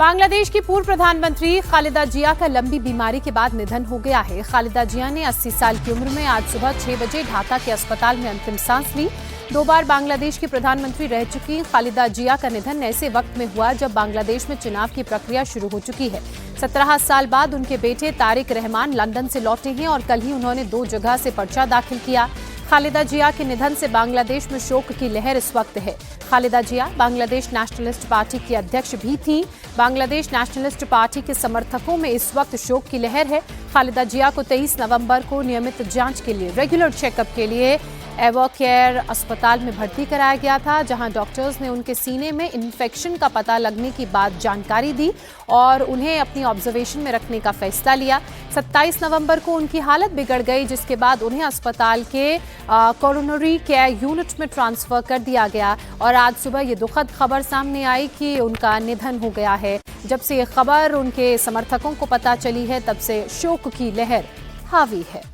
बांग्लादेश की पूर्व प्रधानमंत्री खालिदा जिया का लंबी बीमारी के बाद निधन हो गया है। खालिदा जिया ने 80 साल की उम्र में आज सुबह 6 बजे ढाका के अस्पताल में अंतिम सांस ली। 2 बार बांग्लादेश की प्रधानमंत्री रह चुकी खालिदा जिया का निधन ऐसे वक्त में हुआ जब बांग्लादेश में चुनाव की प्रक्रिया शुरू हो चुकी है। 17 साल बाद उनके बेटे तारिक रहमान लंदन से लौटे हैं और कल ही उन्होंने 2 जगह से पर्चा दाखिल किया। खालिदा जिया के निधन से बांग्लादेश में शोक की लहर इस वक्त है। खालिदा जिया बांग्लादेश नेशनलिस्ट पार्टी की अध्यक्ष भी थीं। बांग्लादेश नेशनलिस्ट पार्टी के समर्थकों में इस वक्त शोक की लहर है। खालिदा जिया को 23 नवंबर को नियमित जांच के लिए रेगुलर चेकअप के लिए एवोकेयर अस्पताल में भर्ती कराया गया था, जहां डॉक्टर्स ने उनके सीने में इन्फेक्शन का पता लगने की बात जानकारी दी और उन्हें अपनी ऑब्जर्वेशन में रखने का फैसला लिया। 27 नवंबर को उनकी हालत बिगड़ गई, जिसके बाद उन्हें अस्पताल के कोरोनरी केयर यूनिट में ट्रांसफर कर दिया गया और आज सुबह ये दुखद खबर सामने आई कि उनका निधन हो गया है। जब से ये खबर उनके समर्थकों को पता चली है, तब से शोक की लहर हावी है।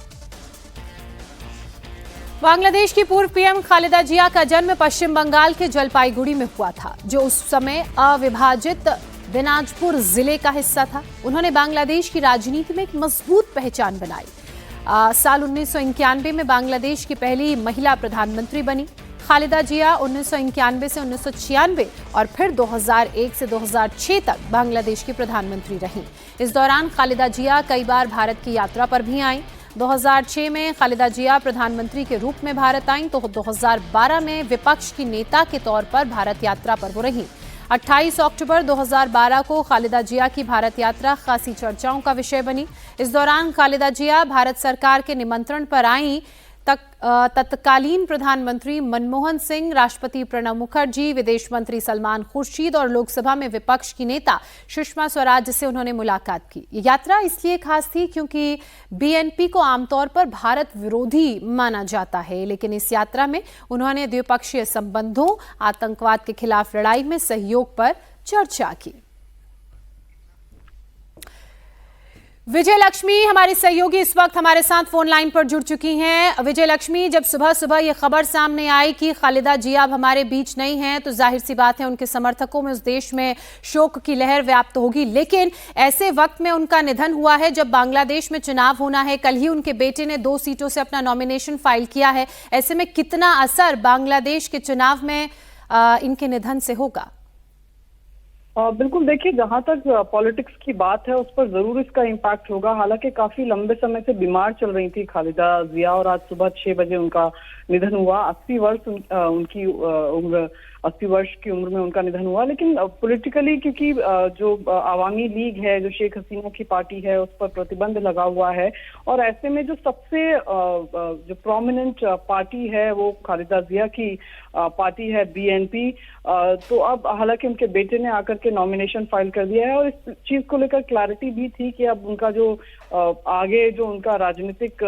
बांग्लादेश की पूर्व पीएम खालिदा जिया का जन्म पश्चिम बंगाल के जलपाईगुड़ी में हुआ था, जो उस समय अविभाजित दिनाजपुर जिले का हिस्सा था। उन्होंने बांग्लादेश की राजनीति में एक मजबूत पहचान बनाई। साल 1991 में बांग्लादेश की पहली महिला प्रधानमंत्री बनी। खालिदा जिया 1991 से 1996 और फिर 2001 से 2006 तक बांग्लादेश की प्रधानमंत्री रहीं। इस दौरान खालिदा जिया कई बार भारत की यात्रा पर भी आईं। 2006 में खालिदा जिया प्रधानमंत्री के रूप में भारत आईं तो 2012 में विपक्ष की नेता के तौर पर भारत यात्रा पर वो रहीं। 28 अक्टूबर 2012 को खालिदा जिया की भारत यात्रा खासी चर्चाओं का विषय बनी। इस दौरान खालिदा जिया भारत सरकार के निमंत्रण पर आईं। तत्कालीन प्रधानमंत्री मनमोहन सिंह, राष्ट्रपति प्रणब मुखर्जी, विदेश मंत्री सलमान खुर्शीद और लोकसभा में विपक्ष की नेता सुषमा स्वराज से उन्होंने मुलाकात की। ये यात्रा इसलिए खास थी क्योंकि बीएनपी को आमतौर पर भारत विरोधी माना जाता है, लेकिन इस यात्रा में उन्होंने द्विपक्षीय संबंधों, आतंकवाद के खिलाफ लड़ाई में सहयोग पर चर्चा की। विजय लक्ष्मी हमारी सहयोगी इस वक्त हमारे साथ फोन लाइन पर जुड़ चुकी हैं। विजय लक्ष्मी, जब सुबह सुबह ये खबर सामने आई कि खालिदा जिया अब हमारे बीच नहीं है, तो जाहिर सी बात है उनके समर्थकों में उस देश में शोक की लहर व्याप्त होगी। लेकिन ऐसे वक्त में उनका निधन हुआ है जब बांग्लादेश में चुनाव होना है। कल ही उनके बेटे ने 2 सीटों से अपना नॉमिनेशन फाइल किया है। ऐसे में कितना असर बांग्लादेश के चुनाव में इनके निधन से होगा? बिल्कुल, देखिए, जहां तक पॉलिटिक्स की बात है उस पर जरूर इसका इम्पैक्ट होगा। हालांकि काफी लंबे समय से बीमार चल रही थी खालिदा जिया और आज सुबह 6 बजे उनका निधन हुआ। 80 वर्ष उनकी उम्र 80 वर्ष की उम्र में उनका निधन हुआ। लेकिन पॉलिटिकली, क्योंकि जो अवामी लीग है, जो शेख हसीना की पार्टी है, उस पर प्रतिबंध लगा हुआ है और ऐसे में जो सबसे जो प्रोमिनेंट पार्टी है वो खालिदा जिया की पार्टी है, बीएनपी। तो अब हालांकि उनके बेटे ने आकर के नॉमिनेशन फाइल कर दिया है और इस चीज को लेकर क्लैरिटी भी थी कि अब उनका जो आगे जो उनका राजनीतिक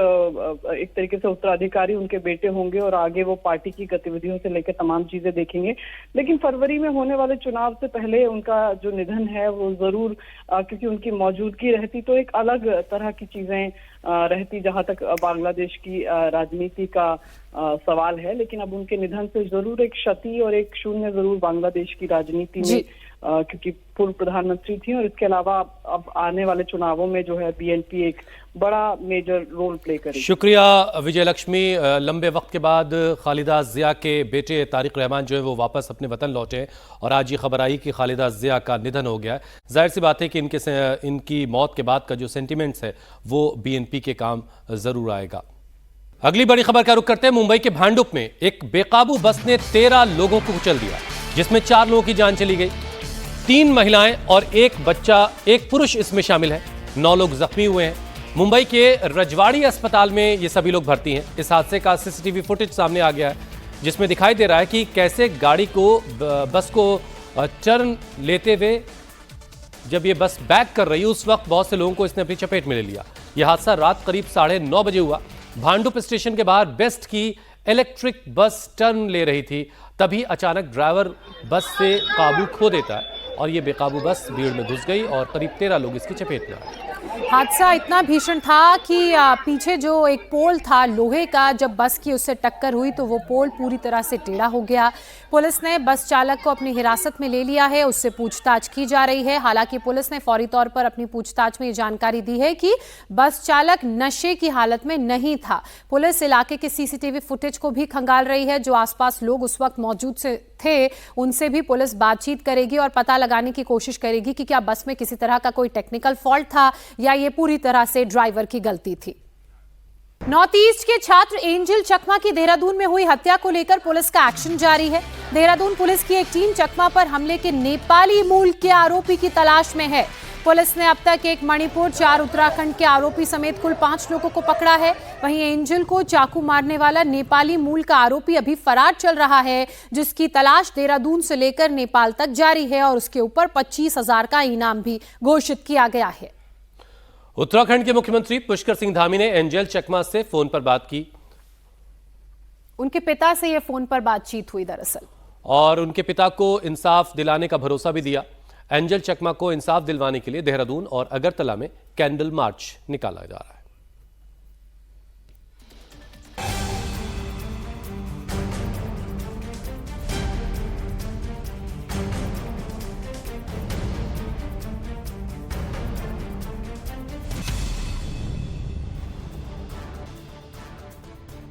एक तरीके से उत्तराधिकारी उनके बेटे होंगे और आगे वो पार्टी की गतिविधियों से लेकर तमाम चीजें देखेंगे। लेकिन फरवरी में होने वाले चुनाव से पहले उनका जो निधन है वो जरूर, क्योंकि उनकी मौजूदगी रहती तो एक अलग तरह की चीजें रहती जहां तक बांग्लादेश की राजनीति का सवाल है। लेकिन अब उनके निधन से जरूर एक क्षति और एक शून्य जरूर बांग्लादेश की राजनीति में, क्योंकि पूर्व प्रधानमंत्री थी और इसके अलावा अब आने वाले चुनावों में जो है बीएनपी एक बड़ा मेजर रोल प्ले करेगी। शुक्रिया विजय लक्ष्मी। लंबे वक्त के बाद खालिदा जिया के बेटे तारिक रहमान जो है वो वापस अपने वतन लौटे और आज ये खबर आई कि खालिदा जिया का निधन हो गया। जाहिर सी बात है कि इनकी मौत के बाद का जो सेंटिमेंट्स है वो बीएनपी के काम जरूर आएगा। अगली बड़ी खबर का रुख करते हैं। मुंबई के भांडुप में एक बेकाबू बस ने 13 लोगों को कुचल दिया, जिसमें 4 लोगों की जान चली गई। 3 महिलाएं और 1 बच्चा, 1 पुरुष इसमें शामिल है। 9 लोग जख्मी हुए हैं। मुंबई के रजवाड़ी अस्पताल में ये सभी लोग भर्ती हैं। इस हादसे का सीसीटीवी फुटेज सामने आ गया है, जिसमें दिखाई दे रहा है कि कैसे बस को टर्न लेते हुए जब ये बस बैक कर रही, उस वक्त बहुत से लोगों को इसने अपनी चपेट में ले लिया। यह हादसा रात करीब 9:30 बजे हुआ। भांडुप स्टेशन के बाहर बेस्ट की इलेक्ट्रिक बस टर्न ले रही थी, तभी अचानक ड्राइवर बस से काबू खो देता है और ये बेकाबू बस भीड़ में घुस गई और करीब 13 लोग इसकी चपेट में आए। हादसा इतना भीषण था कि पीछे जो एक पोल था लोहे का, जब बस की उससे टक्कर हुई तो वो पोल पूरी तरह से टेढ़ा हो गया। पुलिस ने बस चालक को अपनी हिरासत में ले लिया है, उससे पूछताछ की जा रही है। हालांकि पुलिस ने फौरी तौर पर अपनी पूछताछ में ये जानकारी दी है कि बस चालक नशे की हालत में नहीं था। पुलिस इलाके के सीसीटीवी फुटेज को भी खंगाल रही है। जो आसपास लोग उस वक्त मौजूद थे उनसे भी पुलिस बातचीत करेगी और पता लगाने की कोशिश करेगी कि क्या बस में किसी तरह का कोई टेक्निकल फॉल्ट था या ये पूरी तरह से ड्राइवर की गलती थी। नॉर्थ ईस्ट के छात्र एंजल चकमा की देहरादून में हुई हत्या को लेकर पुलिस का एक्शन जारी है। देहरादून पुलिस की एक टीम चकमा पर हमले के नेपाली मूल के आरोपी की तलाश में है। पुलिस ने अब तक एक मणिपुर, 4 उत्तराखंड के आरोपी समेत कुल 5 लोगों को पकड़ा है। वहीं एंजल को चाकू मारने वाला नेपाली मूल का आरोपी अभी फरार चल रहा है, जिसकी तलाश देहरादून से लेकर नेपाल तक जारी है और उसके ऊपर 25,000 का इनाम भी घोषित किया गया है। उत्तराखंड के मुख्यमंत्री पुष्कर सिंह धामी ने एंजल चकमा से फोन पर बात की। उनके पिता से यह फोन पर बातचीत हुई दरअसल, और उनके पिता को इंसाफ दिलाने का भरोसा भी दिया। एंजल चकमा को इंसाफ दिलवाने के लिए देहरादून और अगरतला में कैंडल मार्च निकाला जा रहा है।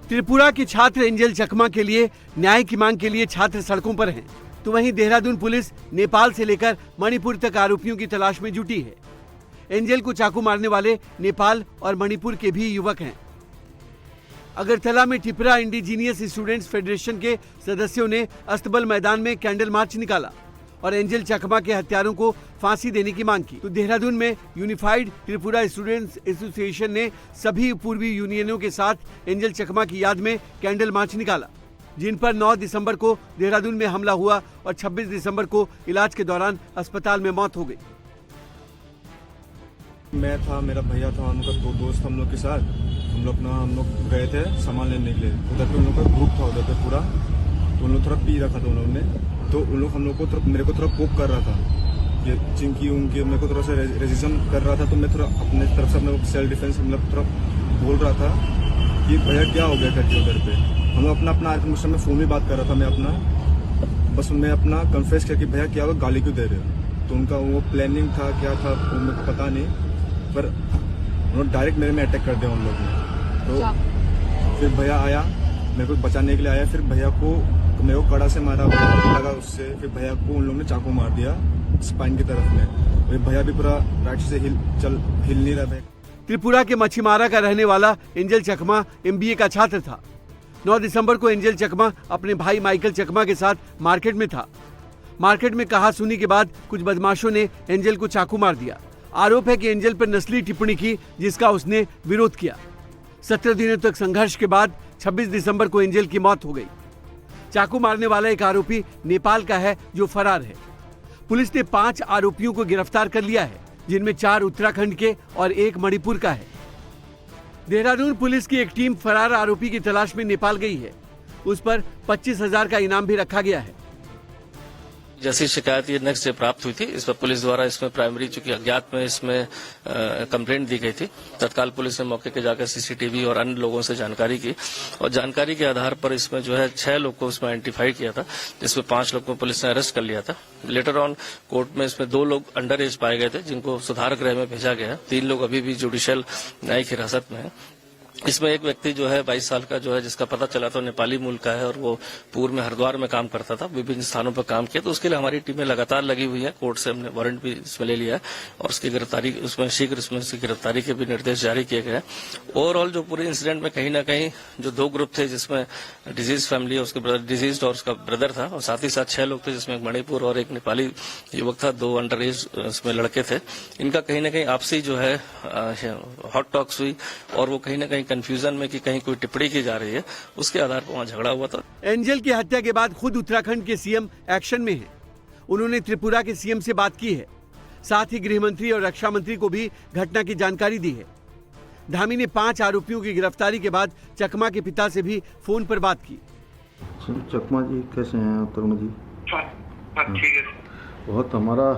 त्रिपुरा के छात्र एंजल चकमा के लिए न्याय की मांग के लिए छात्र सड़कों पर हैं, तो वहीं देहरादून पुलिस नेपाल से लेकर मणिपुर तक आरोपियों की तलाश में जुटी है। एंजल को चाकू मारने वाले नेपाल और मणिपुर के भी युवक हैं। अगरतला में त्रिपुरा इंडिजीनियस स्टूडेंट्स फेडरेशन के सदस्यों ने अस्तबल मैदान में कैंडल मार्च निकाला और एंजल चकमा के हत्यारों को फांसी देने की मांग की। तो देहरादून में यूनिफाइड त्रिपुरा स्टूडेंट्स एसोसिएशन ने सभी पूर्वी यूनियनों के साथ एंजल चकमा की याद में कैंडल मार्च निकाला, जिन पर 9 दिसंबर को देहरादून में हमला हुआ और 26 दिसंबर को इलाज के दौरान अस्पताल में मौत हो गई। मैं था, मेरा भैया था, उनका 2 दोस्त हम लोग के साथ हम लोग गए थे सामान लेने के लिए। उधर पे उन लोग का ग्रुप था उधर पे पूरा, तो उन लोग थोड़ा पी रखा था उन लोगों ने, तो उन लोग हम लोग को मेरे को थोड़ा पोक कर रहा था, ये चिंकी उनकी मेरे को थोड़ा सा रेजिस्टेंस कर रहा था। तो मैं थोड़ा अपने तरफ से अपने सेल्फ डिफेंस मतलब थोड़ा बोल रहा था कि भैया क्या हो गया करके उधर पे। हम लोग अपना उस समय फोन में बात कर रहा था, मैं अपना बस मैं अपना कन्फेस किया कि भैया क्या हुआ, गाली क्यों दे रहे हो। तो उनका वो प्लानिंग था क्या था वो मेरे को पता नहीं, पर उन्होंने डायरेक्ट मेरे में अटैक कर दिया उन लोगों ने। तो फिर भैया आया मेरे को बचाने के लिए आया, फिर भैया को मेरे को कड़ा से मारा, लगा उससे, फिर भैया को उन लोगों ने चाकू मार दिया स्पाइन की तरफ में। फिर भैया भी पूरा राइट से हिल नहीं रहा है। त्रिपुरा के मछीमारा का रहने वाला एंजल चकमा MBA का छात्र था। 9 दिसंबर को एंजल चकमा अपने भाई माइकल चकमा के साथ मार्केट में था। मार्केट में कहासुनी के बाद कुछ बदमाशों ने एंजल को चाकू मार दिया। आरोप है कि एंजल पर नस्ली टिप्पणी की, जिसका उसने विरोध किया। 17 दिनों तक संघर्ष के बाद 26 दिसंबर को एंजल की मौत हो गई। चाकू मारने वाला एक आरोपी नेपाल का है जो फरार है। पुलिस ने 5 आरोपियों को गिरफ्तार कर लिया है, जिनमें 4 उत्तराखंड के और 1 मणिपुर का है। देहरादून पुलिस की एक टीम फरार आरोपी की तलाश में नेपाल गई है। उस पर 25,000 का इनाम भी रखा गया है। जैसी शिकायत ये नेक्स्ट डे प्राप्त हुई थी, इस पर पुलिस द्वारा इसमें प्राइमरी चूंकि अज्ञात में इसमें कंप्लेंट दी गई थी, तत्काल पुलिस ने मौके पे जाकर सीसीटीवी और अन्य लोगों से जानकारी की और जानकारी के आधार पर इसमें जो है 6 लोग को इसमें आइडेंटिफाई किया था, जिसमें 5 लोग को पुलिस ने अरेस्ट कर लिया था। लेटर ऑन कोर्ट में इसमें 2 लोग अंडर एज पाए गए थे, जिनको सुधार गृह में भेजा गया है। 3 लोग अभी भी जुडिशियल न्यायिक हिरासत में है। इसमें एक व्यक्ति जो है 22 साल का जो है, जिसका पता चला तो नेपाली मूल का है और वो पूर्व में हरिद्वार में काम करता था, विभिन्न स्थानों पर काम किया। तो उसके लिए हमारी टीमें लगातार लगी हुई है। कोर्ट से हमने वारंट भी इसमें ले लिया है और उसकी गिरफ्तारी उसमें शीघ्र इसकी गिरफ्तारी के भी निर्देश जारी किए गए हैं। ओवरऑल जो पूरे इंसिडेंट में कहीं ना कहीं जो 2 ग्रुप थे, जिसमें डिजीज फैमिली उसके ब्रदर डिजीज और उसका ब्रदर था, और साथ ही साथ 6 लोग थे, जिसमें एक मणिपुर और एक नेपाली युवक था, 2 अंडर एज इसमें लड़के थे। इनका कहीं ना कहीं आपसी जो है हॉट टॉक्स हुई और वो कहीं ना कहीं कंफ्यूजन में कि कहीं कोई टिप्पणी की जा रही है, उसके आधार पर वहां झगड़ा हुआ था। एंजल की हत्या के बाद खुद उत्तराखंड के सीएम एक्शन में हैं। उन्होंने त्रिपुरा के सीएम से बात की है। साथ ही गृह मंत्री और रक्षा मंत्री को भी घटना की जानकारी दी है। धामी ने 5 आरोपियों की गिरफ्तारी के बाद चकमा के पिता से भी फोन पर बात की। चकमा जी कैसे हैं? तरुण जी ठीक है। बहुत हमारा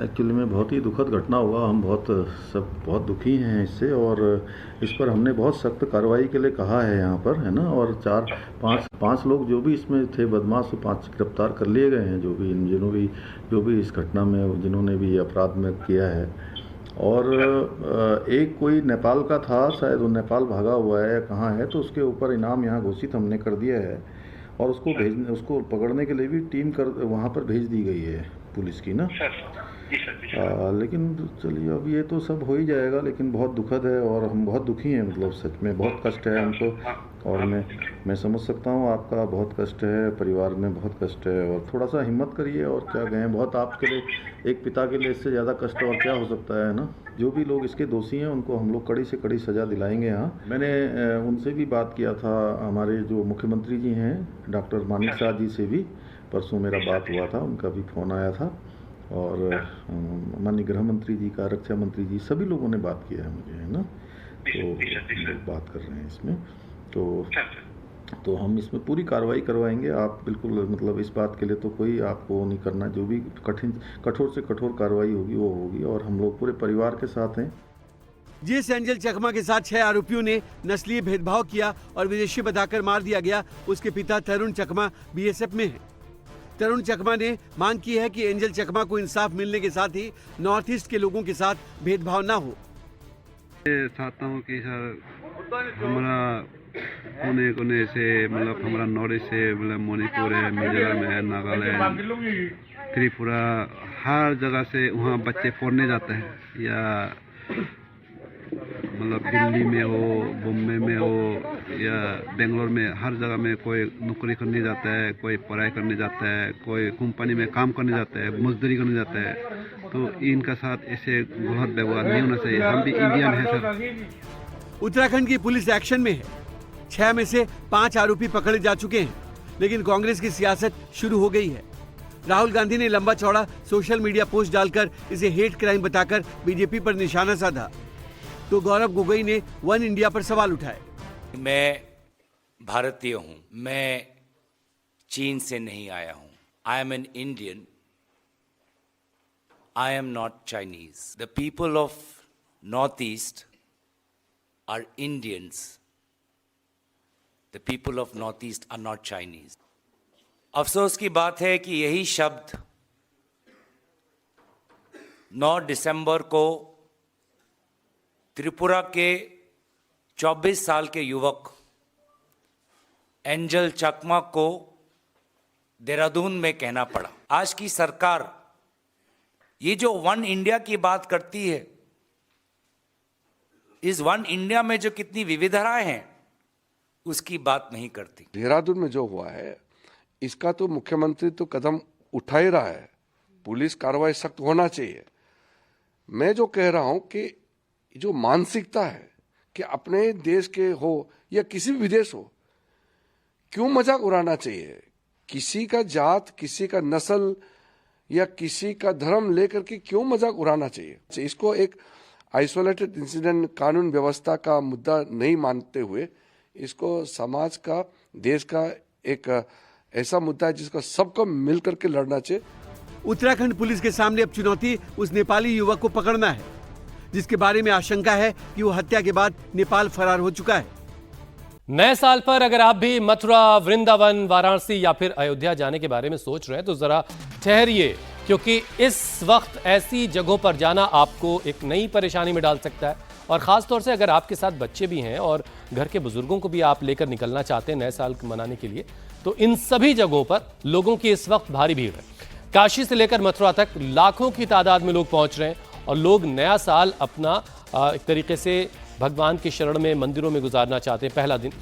एक्चुअली में बहुत ही दुखद घटना हुआ। हम बहुत दुखी हैं इससे, और इस पर हमने बहुत सख्त कार्रवाई के लिए कहा है यहाँ पर, है ना। और पाँच लोग जो भी इसमें थे बदमाश, 5 गिरफ्तार कर लिए गए हैं, जो भी इस घटना में जिन्होंने भी अपराध में किया है। और एक कोई नेपाल का था, शायद वो नेपाल भागा हुआ है, कहाँ है, तो उसके ऊपर इनाम यहाँ घोषित हमने कर दिया है, और उसको पकड़ने के लिए भी टीम वहाँ पर भेज दी गई है पुलिस की ना। लेकिन चलिए, अब ये तो सब हो ही जाएगा, लेकिन बहुत दुखद है और हम बहुत दुखी हैं, मतलब सच में बहुत कष्ट है हमको। और मैं समझ सकता हूँ आपका बहुत कष्ट है, परिवार में बहुत कष्ट है, और थोड़ा सा हिम्मत करिए। और क्या कहें, बहुत आपके लिए, एक पिता के लिए इससे ज़्यादा कष्ट और क्या हो सकता है ना। जो भी लोग इसके दोषी हैं उनको हम लोग कड़ी से कड़ी सज़ा दिलाएंगे। यहाँ मैंने उनसे भी बात किया था, हमारे जो मुख्यमंत्री जी हैं डॉक्टर मानिक साह जी से भी परसों मेरा बात हुआ था, उनका भी फ़ोन आया था। और माननीय गृह मंत्री जी का, रक्षा मंत्री जी, सभी लोगों ने बात किया है मुझे, है ना। तो हम लोग बात कर रहे हैं इसमें, तो हम इसमें पूरी कार्रवाई करवाएंगे। आप बिल्कुल, मतलब इस बात के लिए तो कोई आपको नहीं करना, जो भी कठोर से कठोर कार्रवाई होगी वो होगी, और हम लोग पूरे परिवार के साथ हैं। जिस एंजल चकमा के साथ 6 आरोपियों ने नस्लीय भेदभाव किया और विदेशी बताकर मार दिया गया, उसके पिता तरुण चकमा बीएसएफ में है। तरुण चकमा ने मांग की है कि एंजल चकमा को इंसाफ मिलने के साथ ही नॉर्थ ईस्ट के लोगों के साथ भेदभाव ना हो। चाहता हूँ कि सर हमारा कोने से, मतलब हमारा नॉर्थ ईस्ट से, मतलब मणिपुर है, मिजोरम है, नागालैंड, त्रिपुरा, हर जगह से वहाँ बच्चे पढ़ने जाते हैं, या मतलब दिल्ली में हो, बॉम्बे में हो, या बेंगलोर में, हर जगह में कोई नौकरी करने जाता है, कोई पढ़ाई करने जाता है, कोई कंपनी में काम करने जाता है, मजदूरी करने जाता है। तो इनका साथ ऐसे गलत व्यवहार नहीं होना चाहिए। हम भी इंडियन हैं सर। उत्तराखंड की पुलिस एक्शन में है। 6 में से 5 आरोपी पकड़े जा चुके हैं, लेकिन कांग्रेस की सियासत शुरू हो गई है। राहुल गांधी ने लंबा चौड़ा सोशल मीडिया पोस्ट डालकर इसे हेट क्राइम बताकर बीजेपी पर निशाना साधा, तो गौरव गोगोई ने वन इंडिया पर सवाल उठाए। मैं भारतीय हूं, मैं चीन से नहीं आया हूं। I am an Indian, I am not Chinese. The people of north east are Indians, the people of north east are not Chinese. अफसोस की बात है कि यही शब्द 9 दिसंबर को त्रिपुरा के 24 साल के युवक एंजल चकमा को देहरादून में कहना पड़ा। आज की सरकार ये जो वन इंडिया की बात करती है, इस वन इंडिया में जो कितनी विविधताएं हैं उसकी बात नहीं करती। देहरादून में जो हुआ है इसका तो मुख्यमंत्री तो कदम उठा ही रहा है, पुलिस कार्रवाई सख्त होना चाहिए। मैं जो कह रहा हूं कि जो मानसिकता है कि अपने देश के हो या किसी भी विदेश हो, क्यों मजाक उड़ाना चाहिए? किसी का जात, किसी का नस्ल या किसी का धर्म लेकर के क्यों मजाक उड़ाना चाहिए? इसको एक आइसोलेटेड इंसिडेंट, कानून व्यवस्था का मुद्दा नहीं मानते हुए इसको समाज का, देश का एक ऐसा मुद्दा है जिसको सबको मिलकर के लड़ना चाहिए। उत्तराखंड पुलिस के सामने अब चुनौती उस नेपाली युवक को पकड़ना है, जिसके बारे में आशंका है कि वो हत्या के बाद नेपाल फरार हो चुका है। नए साल पर अगर आप भी मथुरा, वृंदावन, वाराणसी या फिर अयोध्या जाने के बारे में सोच रहे हैं तो जरा ठहरिए, क्योंकि इस वक्त ऐसी जगहों पर जाना आपको एक नई परेशानी में डाल सकता है। और ख़ास तौर से अगर आपके साथ बच्चे भी हैं और घर के बुजुर्गों को भी आप लेकर निकलना चाहते हैं नए साल मनाने के लिए, तो इन सभी जगहों पर लोगों की इस वक्त भारी भीड़ है। काशी से लेकर मथुरा तक लाखों की तादाद में लोग पहुंच रहे हैं और लोग नया साल अपना एक तरीके से भगवान की शरण में मंदिरों में गुजारना चाहते हैं पहला दिन।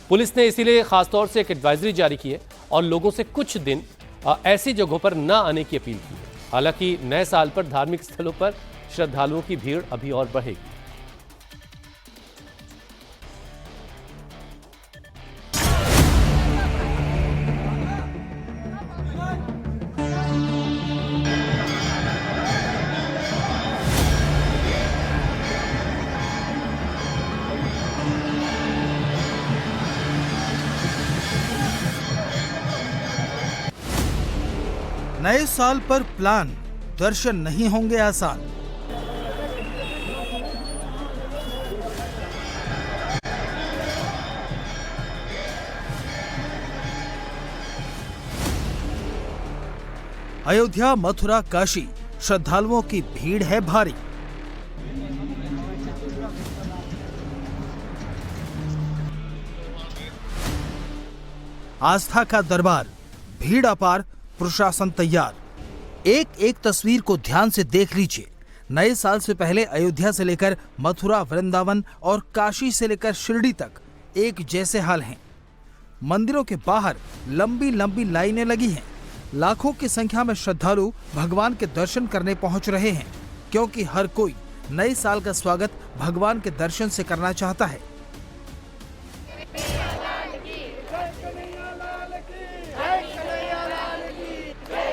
पुलिस ने इसीलिए खासतौर से एक एडवाइजरी जारी की है और लोगों से कुछ दिन ऐसी जगहों पर न आने की अपील की है। हालांकि नए साल पर धार्मिक स्थलों पर श्रद्धालुओं की भीड़ अभी और बढ़ेगी। नए साल पर प्लान, दर्शन नहीं होंगे आसान। अयोध्या, मथुरा, काशी, श्रद्धालुओं की भीड़ है भारी। आस्था का दरबार, भीड़ अपार, प्रशासन तैयार। एक एक तस्वीर को ध्यान से देख लीजिए। नए साल से पहले अयोध्या से लेकर मथुरा, वृंदावन और काशी से लेकर शिरडी तक एक जैसे हाल हैं। मंदिरों के बाहर लंबी लंबी लाइनें लगी हैं। लाखों की संख्या में श्रद्धालु भगवान के दर्शन करने पहुंच रहे हैं, क्योंकि हर कोई नए साल का स्वागत भगवान के दर्शन से करना चाहता है।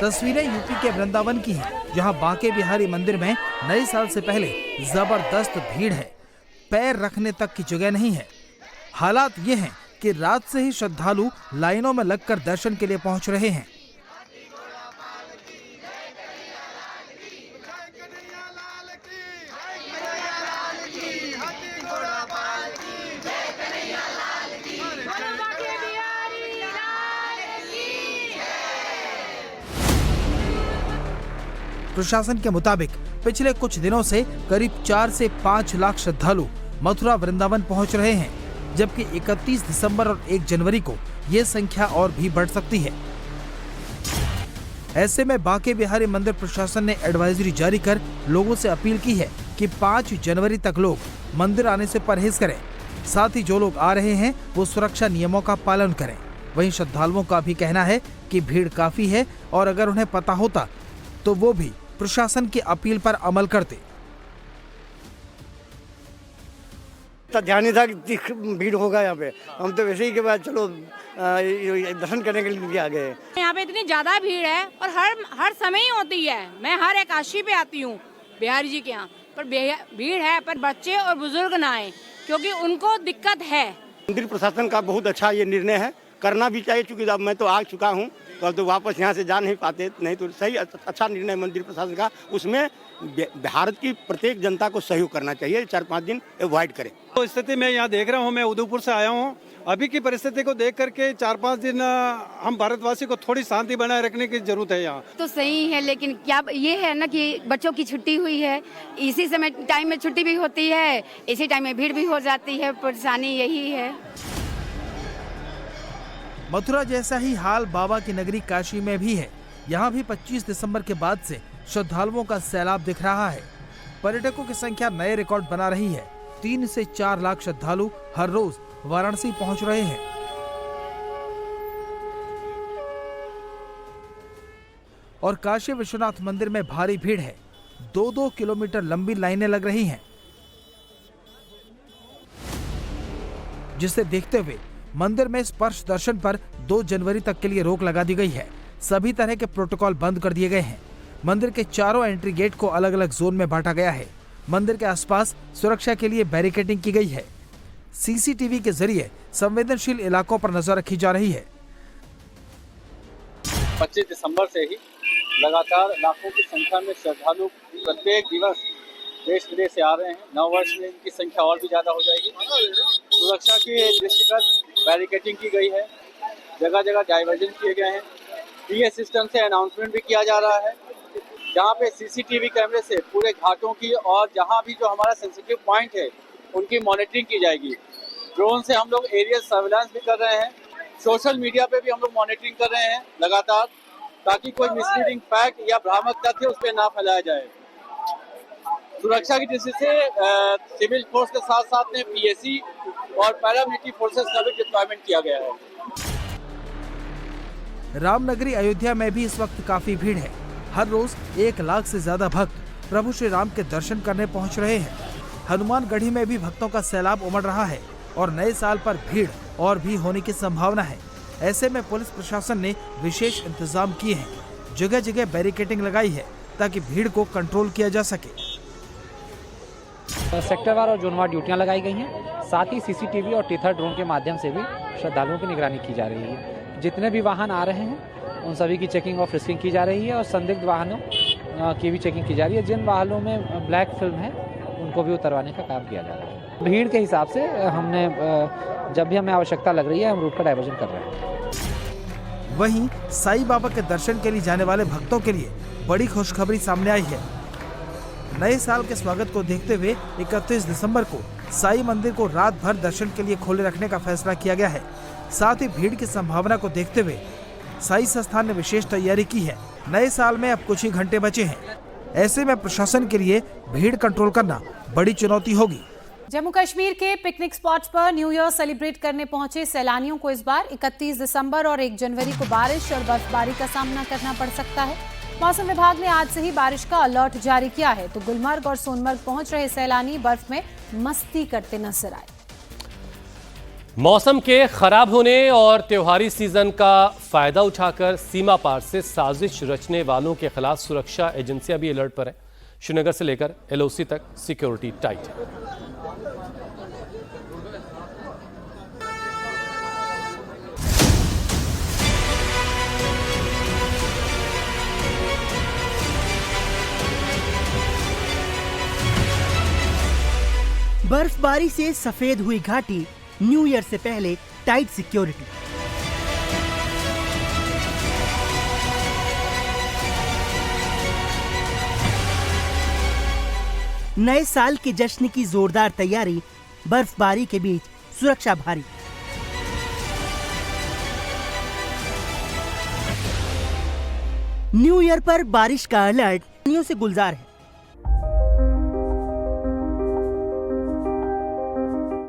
तस्वीरें यूपी के वृंदावन की हैं, जहां बांके बिहारी मंदिर में नए साल से पहले जबरदस्त भीड़ है। पैर रखने तक की जगह नहीं है। हालात ये हैं कि रात से ही श्रद्धालु लाइनों में लगकर दर्शन के लिए पहुंच रहे हैं। प्रशासन के मुताबिक पिछले कुछ दिनों से करीब 4 से 5 लाख श्रद्धालु मथुरा, वृंदावन पहुंच रहे हैं, जबकि 31 दिसंबर और 1 जनवरी को ये संख्या और भी बढ़ सकती है। ऐसे में बांके बिहारी मंदिर प्रशासन ने एडवाइजरी जारी कर लोगों से अपील की है कि 5 जनवरी तक लोग मंदिर आने से परहेज करें। साथ ही जो लोग आ रहे हैं वो सुरक्षा नियमों का पालन करें। वहीं श्रद्धालुओं का भी कहना है कि भीड़ काफी है और अगर उन्हें पता होता तो वो भी प्रशासन की अपील पर अमल करते। ध्यान नहीं था कि भीड़ होगा यहाँ पे। हम तो वैसे ही के बाद चलो दर्शन करने के लिए आ गए। यहाँ पे इतनी ज्यादा भीड़ है और हर समय ही होती है। मैं हर एकादशी पे आती हूँ बिहारी जी के यहाँ, पर भीड़ है, पर बच्चे और बुजुर्ग ना आए क्योंकि उनको दिक्कत है। मंदिर प्रशासन का बहुत अच्छा ये निर्णय है, करना भी चाहिए, क्योंकि अब मैं तो आ चुका हूँ तो अब तो वापस यहाँ से जा नहीं पाते। नहीं तो सही अच्छा निर्णय मंदिर प्रशासन का। उसमें भारत की प्रत्येक जनता को सहयोग करना चाहिए। 4-5 दिन अवॉइड करें। तो स्थिति मैं यहाँ देख रहा हूँ, मैं उदयपुर से आया हूँ। अभी की परिस्थिति को देख करके 4-5 दिन हम भारतवासी को थोड़ी शांति बनाए रखने की जरूरत है। यहाँ तो सही है, लेकिन क्या ये है ना कि बच्चों की छुट्टी हुई है, इसी समय टाइम में छुट्टी भी होती है, इसी टाइम में भीड़ भी हो जाती है। परेशानी यही है। मथुरा जैसा ही हाल बाबा की नगरी काशी में भी है। यहाँ भी 25 दिसंबर के बाद से श्रद्धालुओं का सैलाब दिख रहा है। पर्यटकों की संख्या नए रिकॉर्ड बना रही है। 3 से 4 लाख श्रद्धालु हर रोज वाराणसी पहुंच रहे हैं। और काशी विश्वनाथ मंदिर में भारी भीड़ है। 2-2 किलोमीटर लंबी लाइनें लग रही हैं, जिसे देखते हुए मंदिर में स्पर्श दर्शन पर 2 जनवरी तक के लिए रोक लगा दी गई है। सभी तरह के प्रोटोकॉल बंद कर दिए गए हैं। मंदिर के चारों एंट्री गेट को अलग अलग जोन में बांटा गया है। मंदिर के आसपास सुरक्षा के लिए बैरिकेडिंग की गई है। सीसीटीवी के जरिए संवेदनशील इलाकों पर नजर रखी जा रही है। 25 दिसंबर से ही लगातार लाखों की संख्या में श्रद्धालु प्रत्येक दिवस देश विदेश से आ रहे हैं। नव वर्ष में इनकी संख्या और भी ज्यादा हो जाएगी। सुरक्षा के दृष्टिगत बैरिकेडिंग की गई है, जगह जगह डाइवर्जन किए गए हैं। पीए सिस्टम से अनाउंसमेंट भी किया जा रहा है, जहाँ पे सीसीटीवी कैमरे से पूरे घाटों की और जहाँ भी जो हमारा सेंसिटिव पॉइंट है उनकी मॉनिटरिंग की जाएगी। ड्रोन से हम लोग एरियल सर्विलांस भी कर रहे हैं। सोशल मीडिया पे भी हम लोग मॉनिटरिंग कर रहे हैं लगातार, ताकि कोई मिसलीडिंग फैक्ट या भ्रामक तथ्य उस पर ना फैलाया जाए। सुरक्षा की दृष्टि से सिविल फोर्स के साथ साथ में पीएसी और पैरामिलिट्री फोर्सेस का भी डिप्लॉयमेंट किया गया है। रामनगरी अयोध्या में भी इस वक्त काफी भीड़ है। हर रोज 1 लाख से ज्यादा भक्त प्रभु श्री राम के दर्शन करने पहुंच रहे हैं। हनुमानगढ़ी में भी भक्तों का सैलाब उमड़ रहा है और नए साल पर भीड़ और भी होने की संभावना है। ऐसे में पुलिस प्रशासन ने विशेष इंतजाम किए हैं। जगह जगह बैरिकेडिंग लगाई है ताकि भीड़ को कंट्रोल किया जा सके। सेक्टरवार और जोनवार ड्यूटियां लगाई गई हैं। साथ ही सीसीटीवी और टीथर ड्रोन के माध्यम से भी श्रद्धालुओं की निगरानी की जा रही है। जितने भी वाहन आ रहे हैं उन सभी की चेकिंग और फ्रिस्किंग की जा रही है और संदिग्ध वाहनों की भी चेकिंग की जा रही है। जिन वाहनों में ब्लैक फिल्म है उनको भी उतरवाने का काम किया जा रहा है। भीड़ के हिसाब से हमने जब भी हमें आवश्यकता लग रही है हम रूट का डाइवर्जन कर रहे हैं। वहीं साईं बाबा के दर्शन के लिए जाने वाले भक्तों के लिए बड़ी खुशखबरी सामने आई है। नए साल के स्वागत को देखते हुए 31 दिसंबर को साईं मंदिर को रात भर दर्शन के लिए खोले रखने का फैसला किया गया है। साथ ही भीड़ की संभावना को देखते हुए साईं संस्थान ने विशेष तैयारी की है। नए साल में अब कुछ ही घंटे बचे हैं। ऐसे में प्रशासन के लिए भीड़ कंट्रोल करना बड़ी चुनौती होगी। जम्मू कश्मीर के पिकनिक स्पॉट्स पर न्यू ईयर सेलिब्रेट करने पहुंचे सैलानियों को इस बार 31 दिसंबर और 1 जनवरी को बारिश और बर्फबारी का सामना करना पड़ सकता है। मौसम विभाग ने आज से ही बारिश का अलर्ट जारी किया है, तो गुलमर्ग और सोनमर्ग पहुंच रहे सैलानी बर्फ में मस्ती करते नजर आए। मौसम के खराब होने और त्योहारी सीजन का फायदा उठाकर सीमा पार से साजिश रचने वालों के खिलाफ सुरक्षा एजेंसियां भी अलर्ट पर हैं। श्रीनगर से लेकर एलओसी तक सिक्योरिटी टाइट है। बर्फबारी से सफेद हुई घाटी, न्यू ईयर से पहले टाइट सिक्योरिटी। नए साल के जश्न की जोरदार तैयारी, बर्फबारी के बीच सुरक्षा भारी। न्यू ईयर पर बारिश का अलर्ट से गुलजार है।